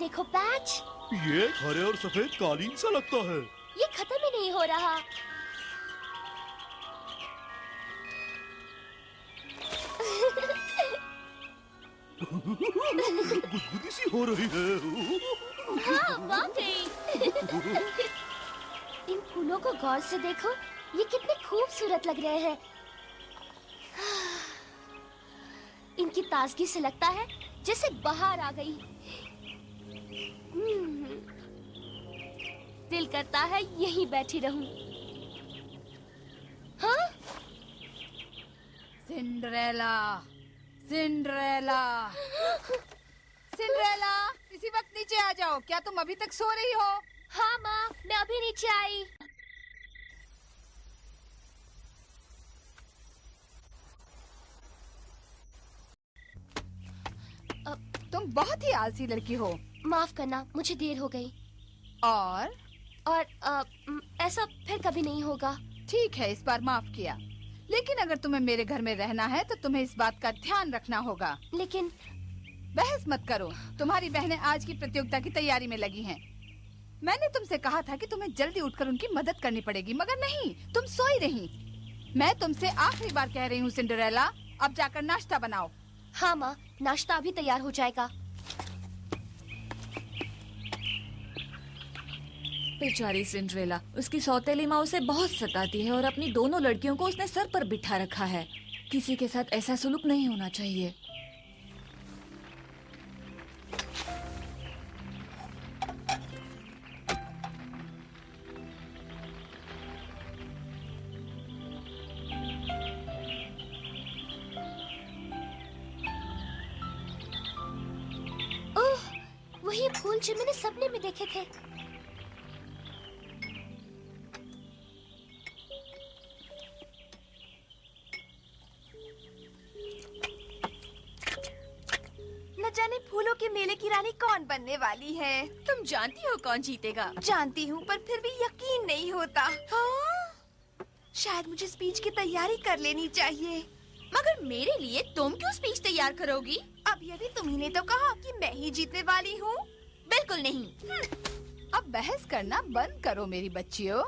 देखो पैच। ये हरे और सफेद कालीन सा लगता है। ये खत्म ही नहीं हो रहा। गुदगुदी सी हो रही है। हाँ, वाकई। इन फूलों को गौर से देखो, ये कितने खूबसूरत लग रहे हैं। इनकी ताजगी से लगता है जैसे बाहर आ गई। दिल करता है यहीं बैठी रहूं। हाँ? सिंड्रेला, सिंड्रेला, सिंड्रेला, इसी वक्त नीचे आ जाओ। क्या तुम अभी तक सो रही हो? हाँ माँ, मैं अभी नीचे आई। तुम बहुत ही आलसी लड़की हो। माफ करना, मुझे देर हो गई। और ऐसा फिर कभी नहीं होगा। ठीक है, इस बार माफ किया। लेकिन अगर तुम्हें मेरे घर में रहना है तो तुम्हें इस बात का ध्यान रखना होगा। लेकिन बहस मत करो। तुम्हारी बहनें आज की प्रतियोगिता की तैयारी में लगी हैं। मैंने तुमसे कहा था कि तुम्हें जल्दी उठकर उनकी मदद करनी पड़ेगी, मगर नहीं, तुम सोई रही। मैं तुमसे आखिरी बार कह रही हूँ सिंड्रेला, अब जाकर नाश्ता बनाओ। हाँ माँ, नाश्ता अभी तैयार हो जाएगा। बेचारी सिंड्रेला, उसकी सौतेली माँ उसे बहुत सताती है और अपनी दोनों लड़कियों को उसने सर पर बिठा रखा है। किसी के साथ ऐसा सुलूक नहीं होना चाहिए। ओह, वही फूल जो मैंने सपने में देखे थे। न जाने फूलों के मेले की रानी कौन बनने वाली है। तुम जानती हो कौन जीतेगा? जानती हूँ, पर फिर भी यकीन नहीं होता। हाँ? शायद मुझे स्पीच की तैयारी कर लेनी चाहिए। मगर मेरे लिए तुम क्यों स्पीच तैयार करोगी? अब यदि तुम्ही ने तो कहा कि मैं ही जीतने वाली हूँ। बिल्कुल नहीं। अब बहस करना बंद करो मेरी बच्चियों।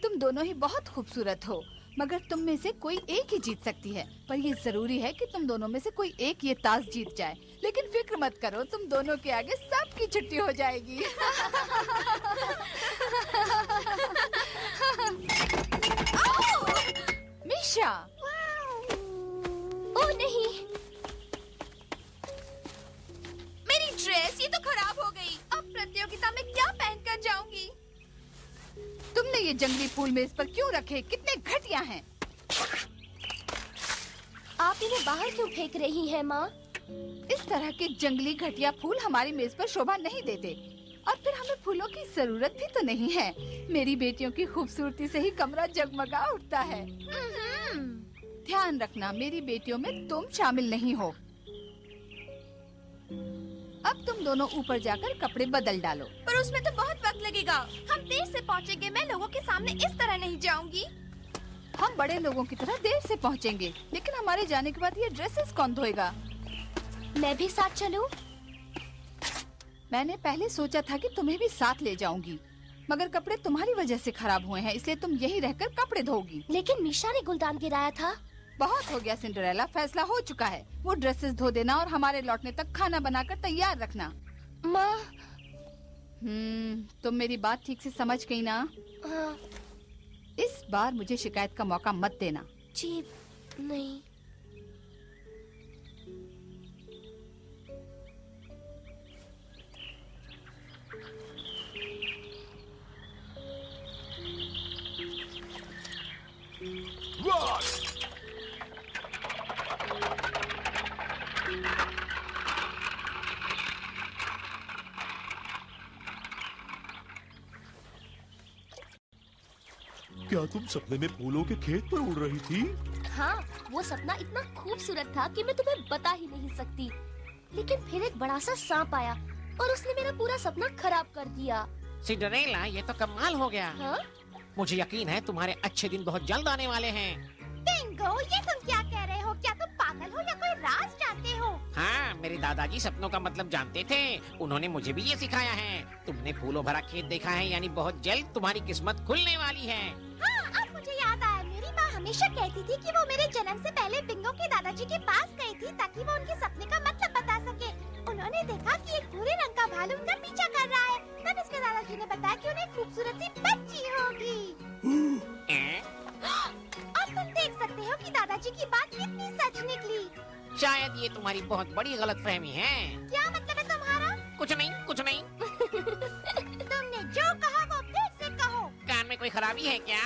तुम दोनों ही बहुत खूबसूरत हो, मगर तुम में से कोई एक ही जीत सकती है। पर ये जरूरी है कि तुम दोनों में से कोई एक ये ताज जीत जाए। लेकिन फिक्र मत करो, तुम दोनों के आगे सबकी छुट्टी हो जाएगी। मिशा! ओह नहीं, मेरी ड्रेस ये तो खराब हो गई। अब प्रतियोगिता में क्या पहनकर जाऊंगी? तुमने ये जंगली फूल मेज पर क्यों रखे? कितने घटिया हैं। आप इन्हें बाहर क्यों फेंक रही हैं माँ? इस तरह के जंगली घटिया फूल हमारी मेज पर शोभा नहीं देते। और फिर हमें फूलों की जरूरत भी तो नहीं है। मेरी बेटियों की खूबसूरती से ही कमरा जगमगा उठता है। ध्यान रखना, मेरी बेटियों में तुम शामिल नहीं हो। अब तुम दोनों ऊपर जाकर कपड़े बदल डालो। पर उसमें तो बहुत वक्त लगेगा। हम देर से पहुँचेंगे। मैं लोगों के सामने इस तरह नहीं जाऊंगी। हम बड़े लोगों की तरह देर से पहुँचेंगे, लेकिन हमारे जाने के बाद ये ड्रेसेस कौन धोएगा? मैं भी साथ चलूं? मैंने पहले सोचा था कि तुम्हें भी साथ ले जाऊंगी, मगर कपड़े तुम्हारी वजह से खराब हुए हैं, इसलिए तुम यहीं रहकर कपड़े धोगी। लेकिन मिशा ने गुलदान गिराया था। बहुत हो गया सिंड्रेला, फैसला हो चुका है। वो ड्रेसेस धो देना और हमारे लौटने तक खाना बनाकर तैयार रखना। माँ, तुम मेरी बात ठीक से समझ गई ना? हाँ, इस बार मुझे शिकायत का मौका मत देना। जी नहीं। क्या तुम सपने में फूलों के खेत पर उड़ रही थी? हाँ, वो सपना इतना खूबसूरत था कि मैं तुम्हें बता ही नहीं सकती। लेकिन फिर एक बड़ा सा सांप आया और उसने मेरा पूरा सपना खराब कर दिया। सिंड्रेला, ये तो कमाल हो गया। हाँ? मुझे यकीन है तुम्हारे अच्छे दिन बहुत जल्द आने वाले हैं। बिंगो, ये तुम क्या कह रहे हो? क्या तुम पागल हो या कोई राज जानते हो? हाँ, मेरे दादाजी सपनों का मतलब जानते थे। उन्होंने मुझे भी ये सिखाया है। तुमने फूलों भरा खेत देखा है, यानी बहुत जल्द तुम्हारी किस्मत खुलने वाली है। हाँ, अब मुझे याद आया, मेरी माँ हमेशा कहती थी कि वो मेरे जन्म से पहले बिंगो के दादाजी के पास गई थी ताकि वो उनके सपने का मतलब बता सके। उन्होंने देखा कि एक भूरे रंग का भालू उनका पीछा कर रहा है। तब इसके दादाजी ने बताया कि उन्हें खूबसूरत सी बच्ची होगी। अब तुम देख सकते हो कि दादाजी की बात कितनी सच निकली। शायद ये तुम्हारी बहुत बड़ी गलतफहमी है। क्या मतलब है तुम्हारा? कुछ नहीं, कुछ नहीं। तुमने जो कहा वो फिर से कहो। कान में कोई खराबी है क्या?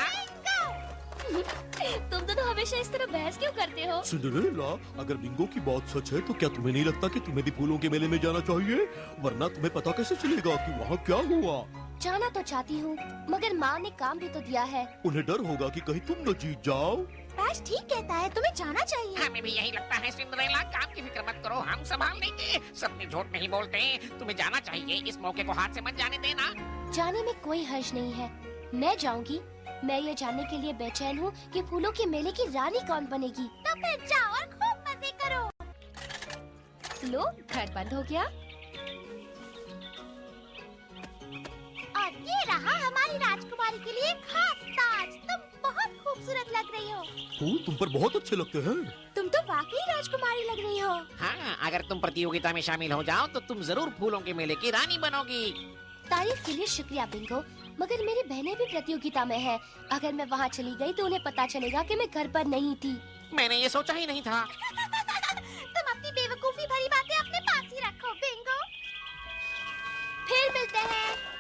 तुम दोनों हमेशा इस तरह बहस क्यों करते हो? सिंड्रेला, अगर बिंगो की बात सच है तो क्या तुम्हें नहीं लगता कि तुम्हें भी फूलों के मेले में जाना चाहिए? वरना तुम्हें पता कैसे चलेगा कि वहाँ क्या हुआ? जाना तो चाहती हूँ, मगर माँ ने काम भी तो दिया है। उन्हें डर होगा कि कहीं तुम न जीत जाओ। बैश ठीक कहता है, तुम्हें जाना चाहिए। हमें भी यही लगता है सिंड्रेला। काम की फिक्र मत करो, हम संभाल लेंगे। सपने झूठ नहीं बोलते। तुम्हें जाना चाहिए, इस मौके को हाथ से मत जाने देना। जाने में कोई हर्ज नहीं है, मैं जाऊंगी। मैं ये जानने के लिए बेचैन हूँ कि फूलों के मेले की रानी कौन बनेगी। तो फिर जाओ और खूब मजे करो। लो, घर बंद हो गया। और ये रहा हमारी राजकुमारी के लिए खास ताज। तुम बहुत खूबसूरत लग रही हो। फूल तुम पर बहुत अच्छे लगते हैं। तुम तो वाकई राजकुमारी लग रही हो। हाँ, अगर तुम प्रतियोगिता में शामिल हो जाओ तो तुम जरूर फूलों के मेले की रानी बनोगी। तारीफ के लिए शुक्रिया बिंगो, मगर मेरी बहनें भी प्रतियोगिता में है। अगर मैं वहाँ चली गई तो उन्हें पता चलेगा कि मैं घर पर नहीं थी। मैंने ये सोचा ही नहीं था। तुम अपनी बेवकूफी भरी बातें अपने पास ही रखो बिंगो। फिर मिलते हैं।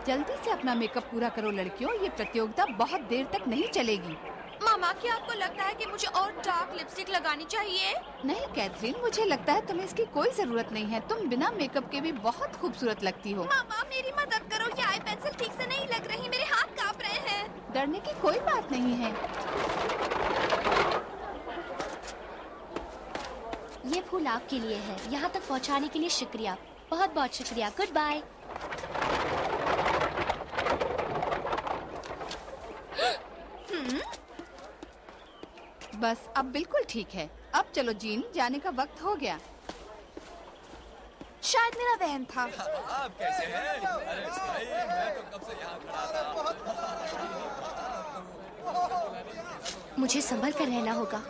जल्दी से अपना मेकअप पूरा करो लड़कियों, ये प्रतियोगिता बहुत देर तक नहीं चलेगी। मामा, क्या आपको लगता है कि मुझे और डार्क लिपस्टिक लगानी चाहिए? नहीं कैथरीन, मुझे लगता है तुम्हें इसकी कोई जरूरत नहीं है। तुम बिना मेकअप के भी बहुत खूबसूरत लगती हो। मामा, मेरी मदद करो, ये आई पेंसिल ठीक से नहीं लग रही, मेरे हाथ कांप रहे हैं। डरने की कोई बात नहीं है। ये फूल आपके लिए है। यहाँ तक पहुँचाने के लिए शुक्रिया, बहुत बहुत शुक्रिया। Goodbye. बस अब बिल्कुल ठीक है। अब चलो जीन, जाने का वक्त हो गया। शायद मेरा वहम था। आप कैसे हैं? अरे भाई, मैं तो कब से यहाँ खड़ा था। मुझे संभल कर रहना होगा।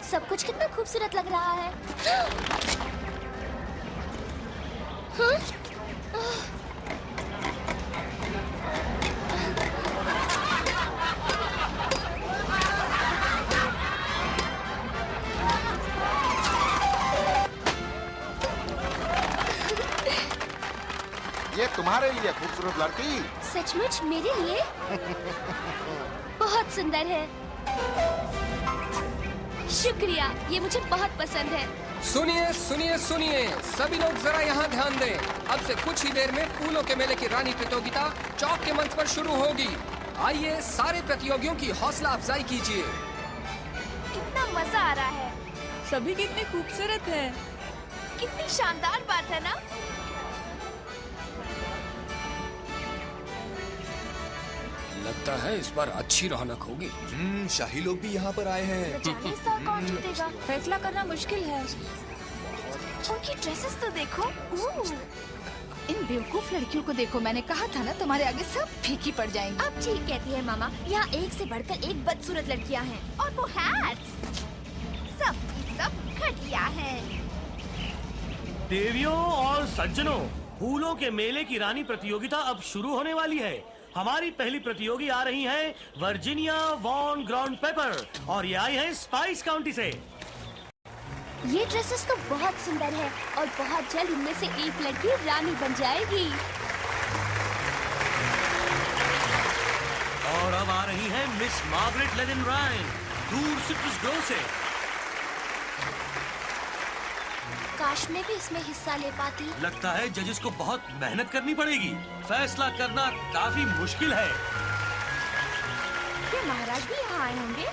सब कुछ कितना खूबसूरत लग रहा है। हाँ? तुम्हारे लिए खूबसूरत लड़की। सचमुच मेरे लिए? बहुत सुंदर है। शुक्रिया, ये मुझे बहुत पसंद है। सुनिए सुनिए सुनिए, सभी लोग जरा यहाँ ध्यान दें। अब से कुछ ही देर में फूलों के मेले की रानी प्रतियोगिता चौक के मंच पर शुरू होगी। आइए सारे प्रतियोगियों की हौसला अफजाई कीजिए। कितना मजा आ रहा है। सभी कितने खूबसूरत हैं। कितनी शानदार बात है ना। लगता है इस बार अच्छी रौनक होगी। शाही लोग भी यहाँ पर आए हैं। जाने इस साल कौन जीतेगा? फैसला करना मुश्किल है। उनकी ड्रेसेस तो देखो। इन बेवकूफ लड़कियों को देखो, मैंने कहा था ना तुम्हारे आगे सब फीकी पड़ जाएंगी। अब ठीक कहती है मामा, यहाँ एक से बढ़कर एक बदसूरत लड़कियाँ हैं और वो हैट्स सब की सब घटिया हैं। देवियों और सज्जनों, फूलों के मेले की रानी प्रतियोगिता अब शुरू होने वाली है। हमारी पहली प्रतियोगी आ रही हैं वर्जीनिया वॉन ग्राउंड पेपर और ये आई हैं स्पाइस काउंटी से। ये ड्रेसेस तो बहुत सुंदर है और बहुत जल्द इनमें से एक लड़की रानी बन जाएगी। और अब आ रही हैं मिस मार्गरेट लेनिन रायन, दूर सिट्रस ग्रोव से। काश मैं भी इसमें हिस्सा ले पाती। लगता है जजेस को बहुत मेहनत करनी पड़ेगी। फैसला करना काफी मुश्किल है। क्या महाराज भी यहाँ आए होंगे?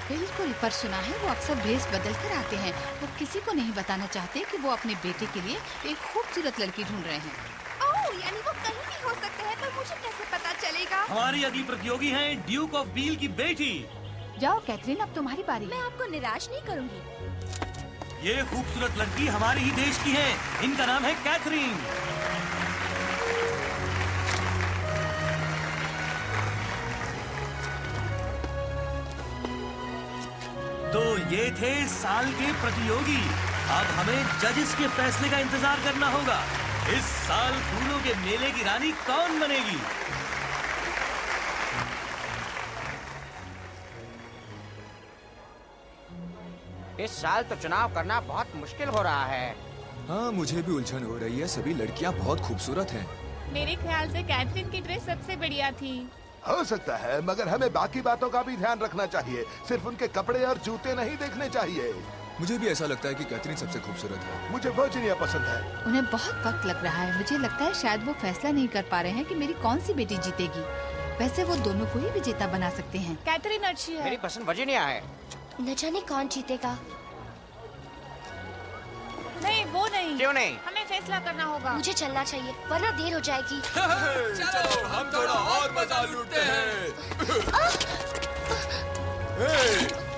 बिल्कुल, पर सुना है वो अक्सर भेष बदल कर आते हैं। वो किसी को नहीं बताना चाहते कि वो अपने बेटे के लिए एक खूबसूरत लड़की ढूंढ रहे हैं। ओह, यानी वो कहीं भी हो सकते हैं, पर मुझे कैसे पता चलेगा? हमारी अगली प्रतियोगी हैं ड्यूक ऑफ बील की बेटी। जाओ कैथरीन, अब तुम्हारी बारी। मैं आपको निराश नहीं करूँगी। ये खूबसूरत लड़की हमारे ही देश की है। इनका नाम है कैथरीन। तो ये थे साल के प्रतियोगी। अब हमें जजेस के फैसले का इंतजार करना होगा। इस साल फूलों के मेले की रानी कौन बनेगी? इस साल तो चुनाव करना बहुत मुश्किल हो रहा है। हाँ, मुझे भी उलझन हो रही है। सभी लड़कियाँ बहुत खूबसूरत हैं। मेरे ख्याल से कैथरीन की ड्रेस सबसे बढ़िया थी। हो सकता है, मगर हमें बाकी बातों का भी ध्यान रखना चाहिए। सिर्फ उनके कपड़े और जूते नहीं देखने चाहिए। मुझे भी ऐसा लगता है कि कैथरीन सबसे खूबसूरत है। मुझे वर्जीनिया पसंद है। उन्हें बहुत वक्त लग रहा है। मुझे लगता है शायद वो फैसला नहीं कर पा रहे हैं कि मेरी कौन सी बेटी जीतेगी। वैसे वो दोनों को ही विजेता बना सकते हैं। कैथरीन अच्छी है। मेरी पसंद वर्जीनिया है। न जाने कौन जीतेगा। नहीं, वो नहीं। क्यों नहीं? हमें फैसला करना होगा। मुझे चलना चाहिए वरना देर हो जाएगी। चलो हम थोड़ा और मजा लूटते हैं।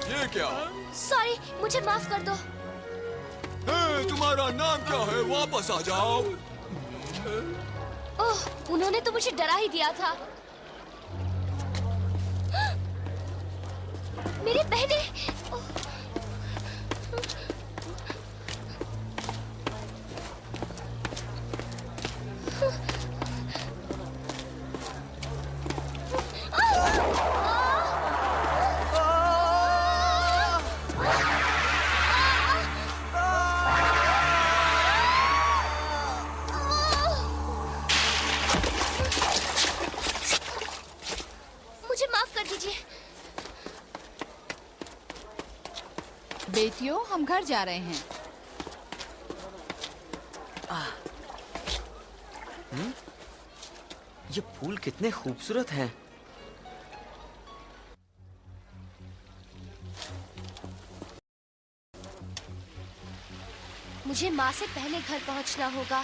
ये क्या? सॉरी, मुझे माफ कर दो। तुम्हारा नाम क्या है? वापस आ जाओ। ओह, उन्होंने तो मुझे डरा ही दिया था। मेरी बहनें। मुझे माफ कर दीजिए। बेटियों, हम घर जा रहे हैं। ये फूल कितने खूबसूरत हैं। मुझे माँ से पहले घर पहुँचना होगा।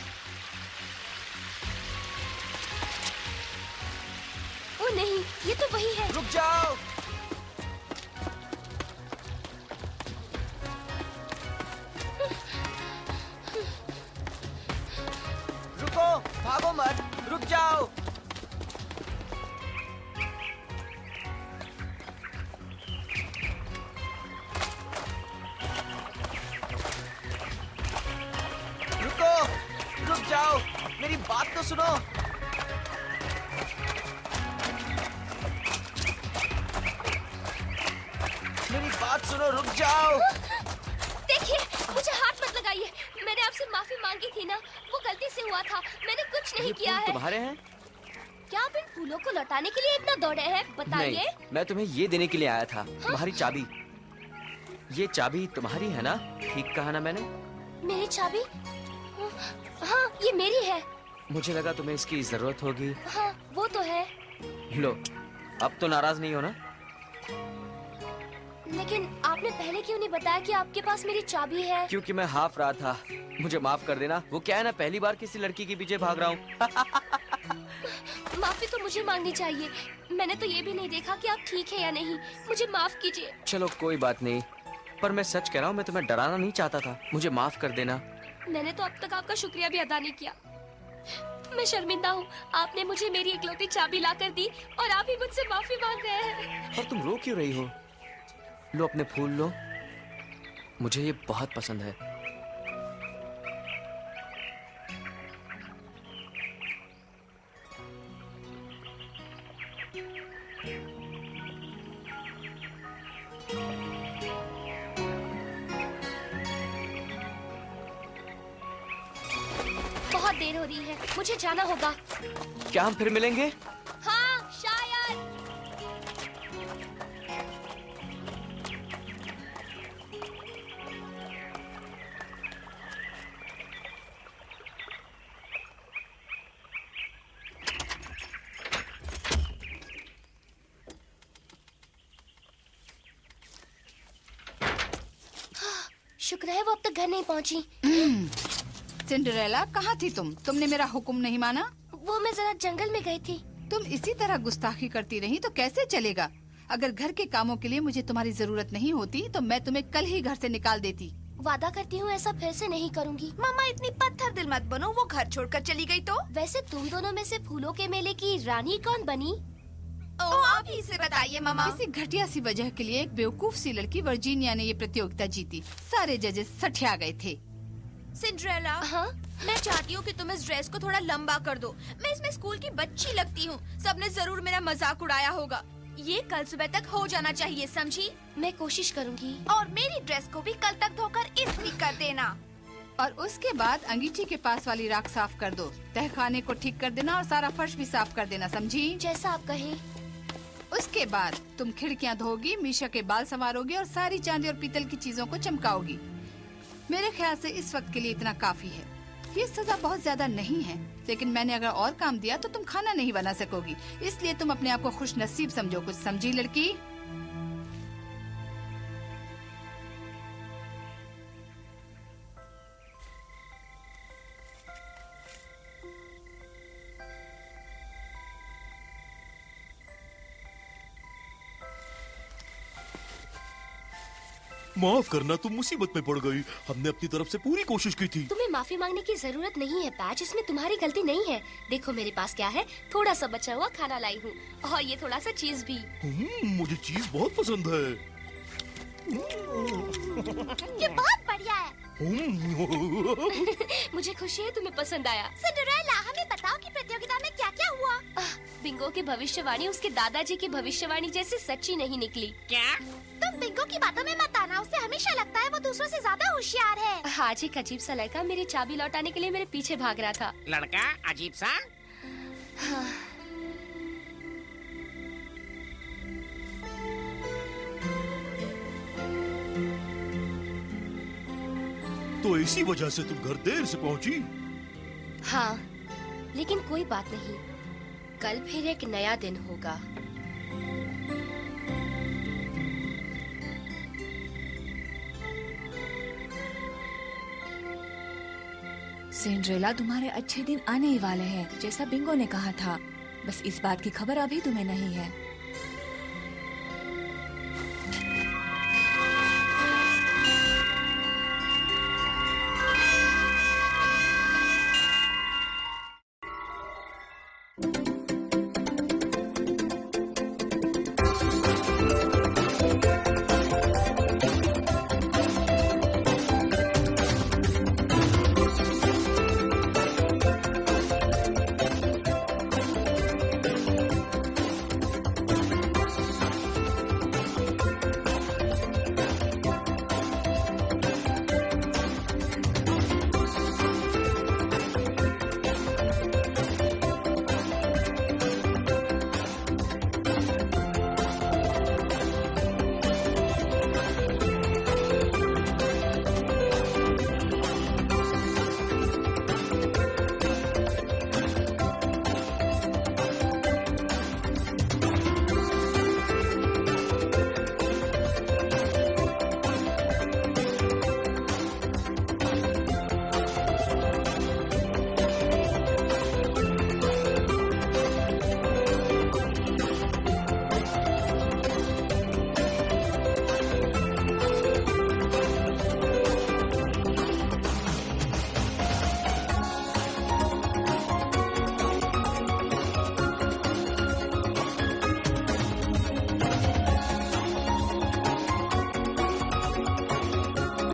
ओ नहीं, ये तो वही है। रुक जाओ। रुको, भागो मत, रुक जाओ। रुको, रुक जाओ, मेरी बात तो सुनो। मेरी बात सुनो, रुक जाओ। देखिए, मुझे हाथ मत लगाइए। मैंने आपसे माफी मांगी थी ना, वो गलती से हुआ था, मैंने कुछ नहीं ये किया फूल है। तुम्हारे हैं? क्या आप इन फूलों को लौटाने के लिए इतना दौड़े हैं? बताइए। नहीं, मैं तुम्हें ये देने के लिए आया था। तुम्हारी चाबी। ये चाबी तुम्हारी है ना? ठीक कहा ना मैंने? मेरी चाबी? हाँ, ये मेरी है। मुझे लगा तुम्हें इसकी जरूरत होगी। हाँ, वो तो है। लो, अब तो नाराज नहीं हो ना? लेकिन आपने पहले क्यों नहीं बताया कि आपके पास मेरी चाबी है? क्योंकि मैं हाफ रहा था। मुझे माफ कर देना। वो क्या है ना, पहली बार किसी लड़की के पीछे भाग रहा हूँ। माफी तो मुझे मांगनी चाहिए। मैंने तो ये भी नहीं देखा कि आप ठीक है या नहीं। मुझे माफ कीजिए। चलो कोई बात नहीं, पर मैं सच कह रहा हूँ, मैं तुम्हें डराना नहीं चाहता था। मुझे माफ कर देना। मैंने तो अब तक आपका शुक्रिया भी अदा नहीं किया। मैं शर्मिंदा हूँ। आपने मुझे मेरी इकलौती चाबी लाकर दी और आप ही मुझसे माफी मांग रहे हैं। पर तुम रो क्यों रही हो? लो अपने फूल लो, मुझे ये बहुत पसंद है। बहुत देर हो रही है, मुझे जाना होगा। क्या हम फिर मिलेंगे? हाँ, शायद। शुक्र है वो अब तक घर नहीं पहुंची। सिंड्रेला, कहाँ थी तुम? तुमने मेरा हुक्म नहीं माना? वो मैं जरा जंगल में गई थी। तुम इसी तरह गुस्ताखी करती रही तो कैसे चलेगा? अगर घर के कामों के लिए मुझे तुम्हारी जरूरत नहीं होती तो मैं तुम्हें कल ही घर से निकाल देती। वादा करती हूँ ऐसा फिर से नहीं करूँगी। मामा इतनी पत्थर दिल मत बनो, वो घर छोड़कर चली गई तो। वैसे तुम दोनों में से फूलों के मेले की रानी कौन बनी? आप ही से बताइए मामा। किसी घटिया सी वजह के लिए एक बेवकूफ सी लड़की वर्जीनिया ने ये प्रतियोगिता जीती। सारे जजेस सठिया गए थे। सिंड्रेला, हाँ? मैं चाहती हूँ कि तुम इस ड्रेस को थोड़ा लंबा कर दो। मैं इसमें स्कूल की बच्ची लगती हूँ। सबने जरूर मेरा मजाक उड़ाया होगा। ये कल सुबह तक हो जाना चाहिए, समझी? मैं कोशिश करूँगी। और मेरी ड्रेस को भी कल तक धोकर इस्त्री कर देना। और उसके बाद अंगीठी के पास वाली राख साफ कर दो। तहखाने को ठीक कर देना और सारा फर्श भी साफ कर देना, समझी? जैसा आप कहें। उसके बाद तुम खिड़कियां धोगी, मीशा के बाल संवारोगी और सारी चांदी और पीतल की चीजों को चमकाओगी। मेरे ख्याल से इस वक्त के लिए इतना काफी है। ये सजा बहुत ज्यादा नहीं है, लेकिन मैंने अगर और काम दिया तो तुम खाना नहीं बना सकोगी। इसलिए तुम अपने आप को खुश नसीब समझो। कुछ समझी लड़की? माफ करना, तुम मुसीबत में पड़ गई। हमने अपनी तरफ से पूरी कोशिश की थी। तुम्हें माफी मांगने की जरूरत नहीं है पैच, इसमें तुम्हारी गलती नहीं है। देखो मेरे पास क्या है, थोड़ा सा बचा हुआ खाना लाई हूँ और ये थोड़ा सा चीज भी। मुझे चीज बहुत पसंद है। ये बहुत बढ़िया है। मुझे खुशी है तुम्हें पसंद आया। सिंड्रेला, हमें बताओ कि प्रतियोगिता में क्या क्या हुआ? बिंगो की भविष्यवाणी उसके दादाजी की भविष्यवाणी जैसी सच्ची नहीं निकली। क्या? तुम बिंगो की बातों में मत आना, उसे हमेशा लगता है वो दूसरों से ज्यादा होशियार है। आज एक अजीब सा लड़का मेरी चाबी लौटाने के लिए मेरे पीछे भाग रहा था। लड़का अजीब सा? हाँ। तो इसी वजह से तुम घर देर से पहुंची? हाँ, लेकिन कोई बात नहीं, कल फिर एक नया दिन होगा। सिंड्रेला, तुम्हारे अच्छे दिन आने ही वाले हैं, जैसा बिंगो ने कहा था। बस इस बात की खबर अभी तुम्हें नहीं है।